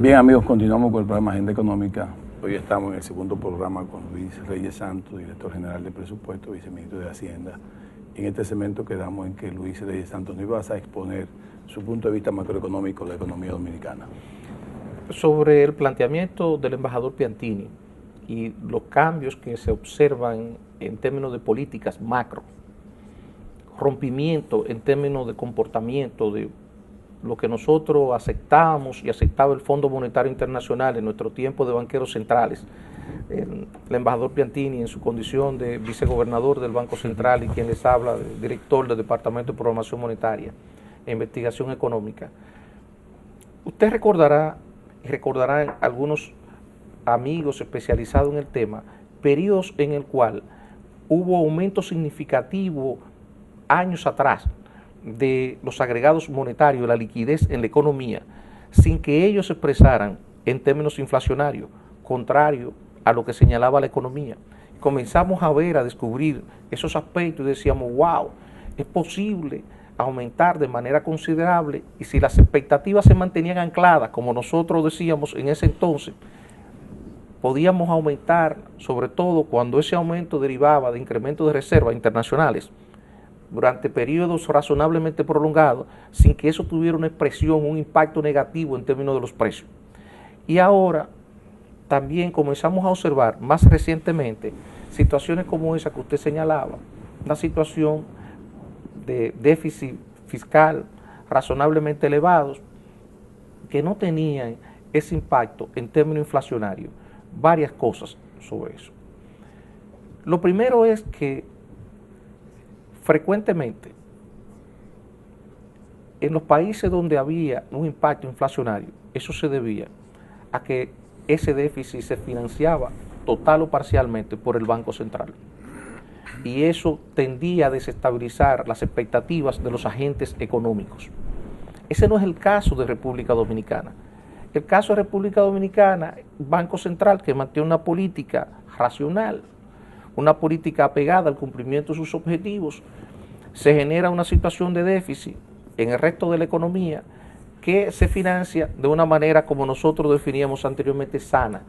Bien, amigos, continuamos con el programa Agenda Económica. Hoy estamos en el segundo programa con Luis Reyes Santos, director general de Presupuesto, viceministro de Hacienda. En este segmento quedamos en que Luis Reyes Santos nos iba a exponer su punto de vista macroeconómico de la economía dominicana. Sobre el planteamiento del embajador Piantini y los cambios que se observan en términos de políticas macro, rompimiento en términos de comportamiento de lo que nosotros aceptábamos y aceptaba el Fondo Monetario Internacional en nuestro tiempo de banqueros centrales. El embajador Piantini, en su condición de vicegobernador del Banco Central y quien les habla, director del Departamento de Programación Monetaria e Investigación Económica. Usted recordará, y recordarán algunos amigos especializados en el tema, periodos en el cual hubo aumento significativo años atrás de los agregados monetarios, la liquidez en la economía, sin que ellos se expresaran en términos inflacionarios, contrario a lo que señalaba la economía. Comenzamos a ver, a descubrir esos aspectos y decíamos, wow, es posible aumentar de manera considerable, y si las expectativas se mantenían ancladas, como nosotros decíamos en ese entonces, podíamos aumentar, sobre todo cuando ese aumento derivaba de incrementos de reservas internacionales, durante periodos razonablemente prolongados, sin que eso tuviera una expresión, un impacto negativo en términos de los precios. Y ahora también comenzamos a observar más recientemente situaciones como esa que usted señalaba, una situación de déficit fiscal razonablemente elevados que no tenían ese impacto en términos inflacionarios. Varias cosas sobre eso. Lo primero es que frecuentemente, en los países donde había un impacto inflacionario, eso se debía a que ese déficit se financiaba total o parcialmente por el Banco Central. Y eso tendía a desestabilizar las expectativas de los agentes económicos. Ese no es el caso de República Dominicana. El caso de República Dominicana, Banco Central que mantiene una política racional, una política apegada al cumplimiento de sus objetivos, se genera una situación de déficit en el resto de la economía que se financia de una manera como nosotros definíamos anteriormente sana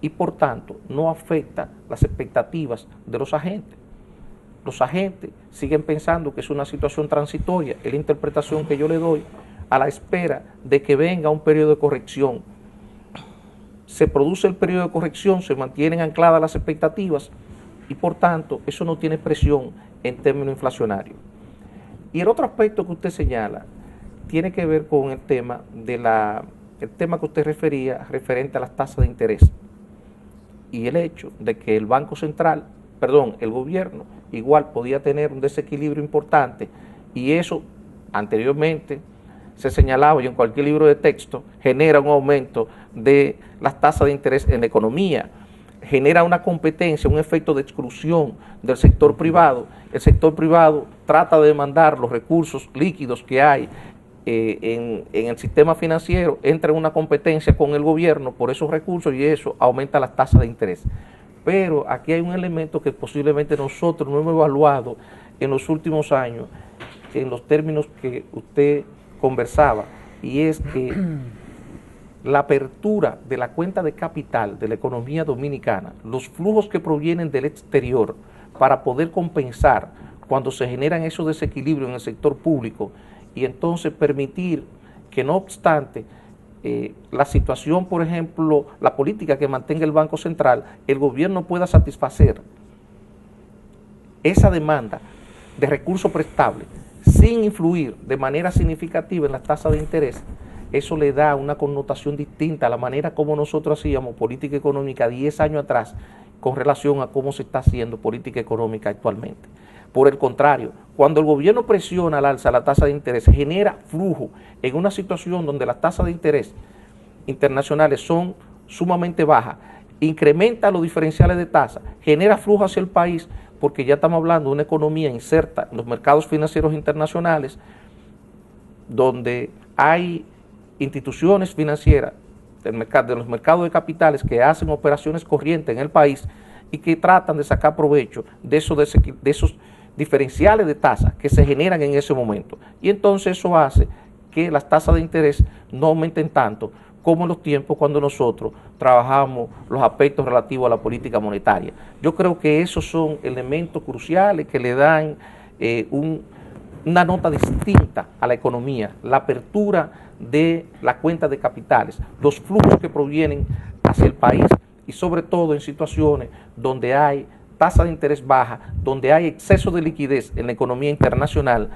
y por tanto no afecta las expectativas de los agentes. Los agentes siguen pensando que es una situación transitoria, es la interpretación que yo le doy a la espera de que venga un periodo de corrección. Se produce el periodo de corrección, se mantienen ancladas las expectativas y por tanto eso no tiene presión en términos inflacionarios. Y el otro aspecto que usted señala tiene que ver con el tema el tema que usted refería referente a las tasas de interés y el hecho de que el el gobierno igual podía tener un desequilibrio importante y eso anteriormente se señalaba y en cualquier libro de texto genera un aumento de las tasas de interés en la economía, genera una competencia, un efecto de exclusión del sector privado. El sector privado trata de demandar los recursos líquidos que hay en el sistema financiero, entra en una competencia con el gobierno por esos recursos y eso aumenta las tasas de interés. Pero aquí hay un elemento que posiblemente nosotros no hemos evaluado en los últimos años, en los términos que usted conversaba, y es que la apertura de la cuenta de capital de la economía dominicana, los flujos que provienen del exterior para poder compensar cuando se generan esos desequilibrios en el sector público y entonces permitir que no obstante la situación, por ejemplo, la política que mantenga el Banco Central, el gobierno pueda satisfacer esa demanda de recursos prestables sin influir de manera significativa en las tasas de interés. Eso le da una connotación distinta a la manera como nosotros hacíamos política económica 10 años atrás con relación a cómo se está haciendo política económica actualmente. Por el contrario, cuando el gobierno presiona al alza la tasa de interés, genera flujo en una situación donde las tasas de interés internacionales son sumamente bajas, incrementa los diferenciales de tasa, genera flujo hacia el país, porque ya estamos hablando de una economía inserta en los mercados financieros internacionales, donde hay instituciones financieras de los mercados de capitales que hacen operaciones corrientes en el país y que tratan de sacar provecho de esos diferenciales de tasas que se generan en ese momento. Y entonces eso hace que las tasas de interés no aumenten tanto como en los tiempos cuando nosotros trabajamos los aspectos relativos a la política monetaria. Yo creo que esos son elementos cruciales que le dan una nota distinta a la economía, la apertura de la cuenta de capitales, los flujos que provienen hacia el país y sobre todo en situaciones donde hay tasa de interés baja, donde hay exceso de liquidez en la economía internacional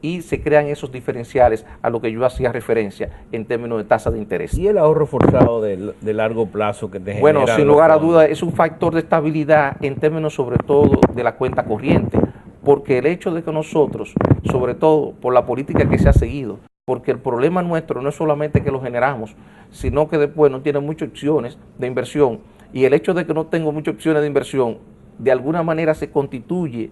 y se crean esos diferenciales a lo que yo hacía referencia en términos de tasa de interés. ¿Y el ahorro forzado de largo plazo que te genera? Bueno, sin lugar a duda es un factor de estabilidad en términos sobre todo de la cuenta corriente, porque el hecho de que nosotros, sobre todo por la política que se ha seguido, porque el problema nuestro no es solamente que lo generamos, sino que después no tiene muchas opciones de inversión, y el hecho de que no tengo muchas opciones de inversión, de alguna manera se constituye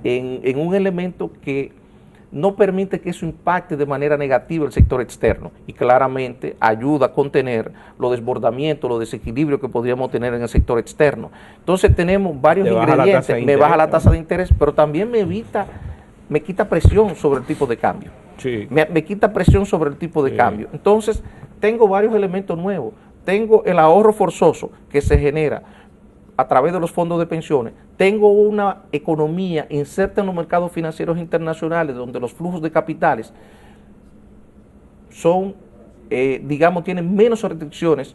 en un elemento que no permite que eso impacte de manera negativa el sector externo y claramente ayuda a contener los desbordamientos, los desequilibrios que podríamos tener en el sector externo. Entonces tenemos varios ingredientes, me baja la tasa de interés, pero también me quita presión sobre el tipo de cambio. Sí. Me quita presión sobre el tipo de cambio. Entonces tengo varios elementos nuevos. Tengo el ahorro forzoso que se genera a través de los fondos de pensiones. Tengo una economía inserta en los mercados financieros internacionales donde los flujos de capitales son, digamos, tienen menos restricciones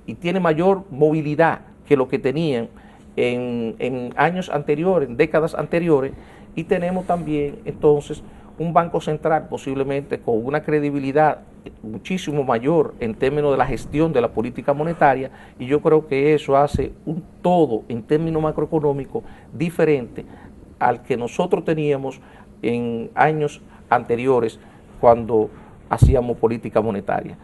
y tienen mayor movilidad que lo que tenían en años anteriores, en décadas anteriores, y tenemos también entonces un banco central posiblemente con una credibilidad muchísimo mayor en términos de la gestión de la política monetaria, y yo creo que eso hace un todo en términos macroeconómicos diferente al que nosotros teníamos en años anteriores cuando hacíamos política monetaria.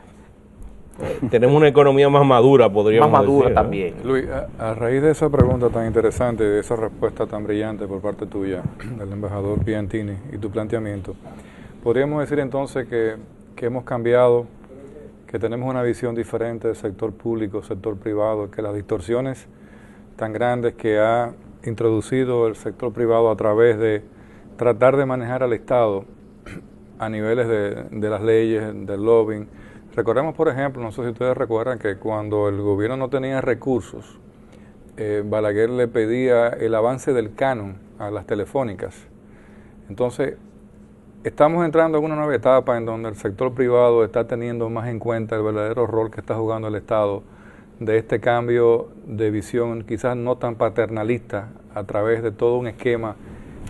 Tenemos una economía más madura, podríamos decir. Más madura ¿no? también. Luis, a raíz de esa pregunta tan interesante, de esa respuesta tan brillante por parte tuya, del embajador Piantini, y tu planteamiento, podríamos decir entonces que hemos cambiado, que tenemos una visión diferente del sector público, sector privado, que las distorsiones tan grandes que ha introducido el sector privado a través de tratar de manejar al Estado a niveles de las leyes, del lobbying. Recordemos, por ejemplo, no sé si ustedes recuerdan que cuando el gobierno no tenía recursos, Balaguer le pedía el avance del canon a las telefónicas. Entonces, estamos entrando en una nueva etapa en donde el sector privado está teniendo más en cuenta el verdadero rol que está jugando el Estado de este cambio de visión, quizás no tan paternalista, a través de todo un esquema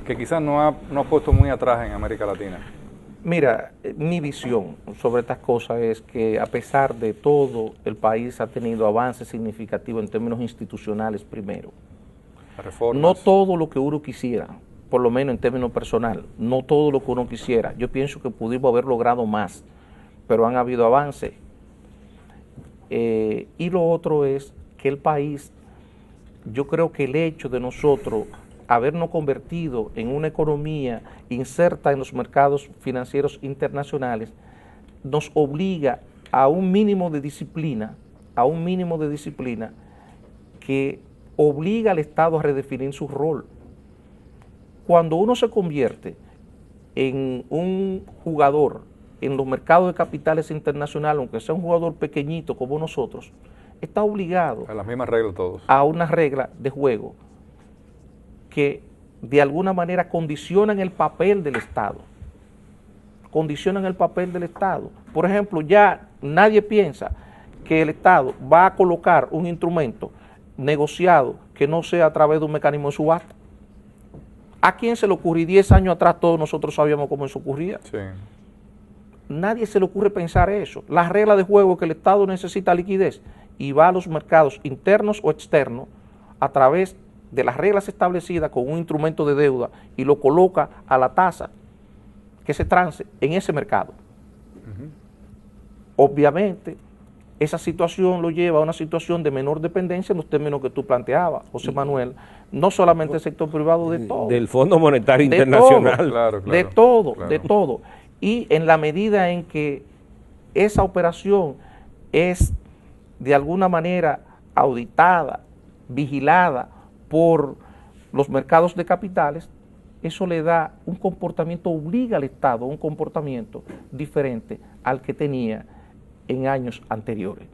que quizás no ha puesto muy atrás en América Latina. Mira, mi visión sobre estas cosas es que a pesar de todo, el país ha tenido avances significativos en términos institucionales primero. Reformas. No todo lo que uno quisiera, por lo menos en términos personal, no todo lo que uno quisiera. Yo pienso que pudimos haber logrado más, pero han habido avances. Y lo otro es que el país, yo creo que el hecho de nosotros habernos convertido en una economía inserta en los mercados financieros internacionales, nos obliga a un mínimo de disciplina, que obliga al Estado a redefinir su rol. Cuando uno se convierte en un jugador en los mercados de capitales internacionales, aunque sea un jugador pequeñito como nosotros, está obligado A las mismas reglas todos. a una regla de juego que de alguna manera condicionan el papel del Estado. Por ejemplo, ya nadie piensa que el Estado va a colocar un instrumento negociado que no sea a través de un mecanismo de subasta. ¿A quién se le ocurrió? 10 años atrás todos nosotros sabíamos cómo eso ocurría. Sí. Nadie se le ocurre pensar eso. La regla de juego es que el Estado necesita liquidez y va a los mercados internos o externos a través de las reglas establecidas con un instrumento de deuda y lo coloca a la tasa que se trance en ese mercado. Obviamente, esa situación lo lleva a una situación de menor dependencia en los términos que tú planteabas, José Manuel, no solamente del sector privado, de todo. Del Fondo Monetario De Internacional. todo, de todo. Y en la medida en que esa operación es de alguna manera auditada, vigilada por los mercados de capitales, eso le da un comportamiento, obliga al Estado a un comportamiento diferente al que tenía en años anteriores.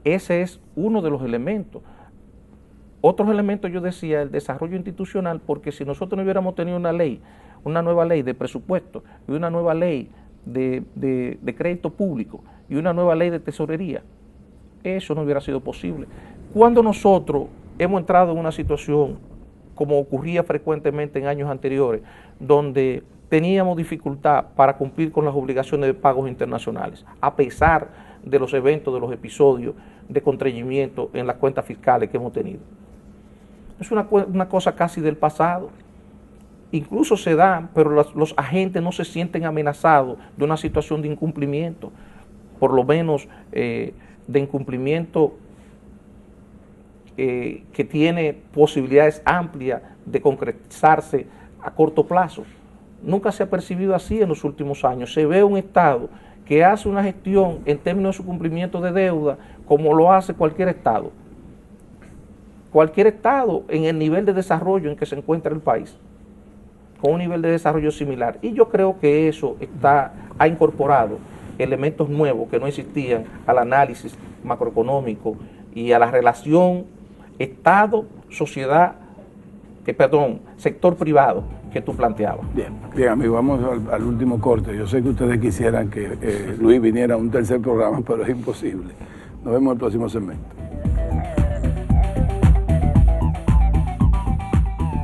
Ese es uno de los elementos. Otros elementos, yo decía, el desarrollo institucional, porque si nosotros no hubiéramos tenido una ley, una nueva ley de presupuesto y una nueva ley de crédito público y una nueva ley de tesorería, eso no hubiera sido posible. Cuando nosotros hemos entrado en una situación, como ocurría frecuentemente en años anteriores, donde teníamos dificultad para cumplir con las obligaciones de pagos internacionales, a pesar de los eventos, de los episodios de contrañimiento en las cuentas fiscales que hemos tenido. Es una cosa casi del pasado. Incluso se da, pero los agentes no se sienten amenazados de una situación de incumplimiento, por lo menos de incumplimiento que tiene posibilidades amplias de concretizarse a corto plazo. Nunca se ha percibido así en los últimos años. Se ve un Estado que hace una gestión en términos de su cumplimiento de deuda como lo hace cualquier Estado. Cualquier Estado en el nivel de desarrollo en que se encuentra el país, con un nivel de desarrollo similar. Y yo creo que eso ha incorporado elementos nuevos que no existían al análisis macroeconómico y a la relación Estado, sociedad, sector privado que tú planteabas. Bien amigos, vamos al último corte. Yo sé que ustedes quisieran que Luis viniera a un tercer programa, pero es imposible. Nos vemos en el próximo segmento.